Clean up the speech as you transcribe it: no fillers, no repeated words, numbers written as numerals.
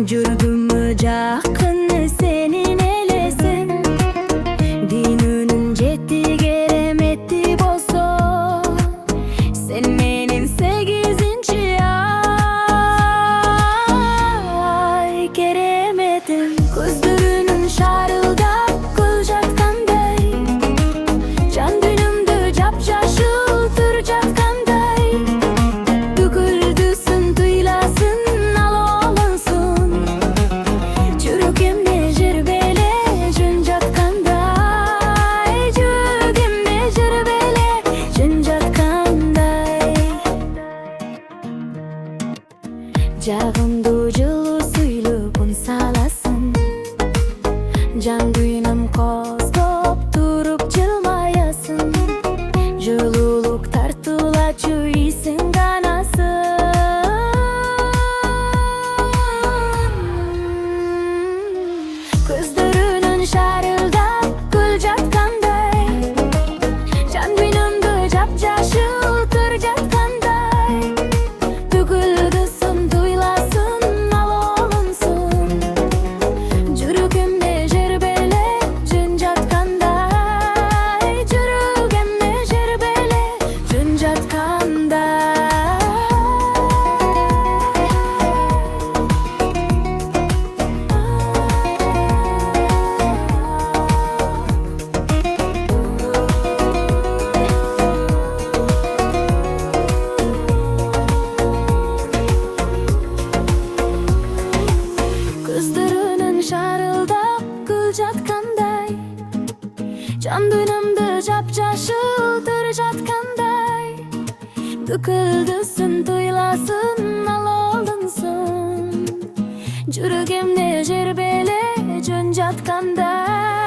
жүргүмө жакын сенин элесиң, дүйнөнүн жети керемети болсо, сен менин сегизинчи ай. Кереметим көздөрүнүн шарылдап гүл жаткандай, жан дүйнөмдө жапжашыл түр жаткандай, төгүлдүсүн туйласын ал олонсун, жүрөгүмө жер беле жөн жаткандай, жүрөгүмө жер беле жөн жаткандай. Жагымдуу жылуу сүйлөп үн саласың, жан дүйнөм кооздоп туруп жылмаясың, жылуулук тартуулачу исиң канасың. Көздөрүнүн шарылдап гүл жаткандай, жан дүйнөмдө жапжашыл түр жаткандай, төгүлдүсүн туйласын ал олонсун, жүрөгүмө жер беле жөн жаткандай, жүрөгүмө жер беле жөн жаткандай. Көздөрүнүн шарылдап гүл жаткандай, жан дүйнөмдө жапжашыл түр жаткандай, төгүлдүсүн туйласын ал олонсун, жүрөгүмө жер беле жөн жаткандай.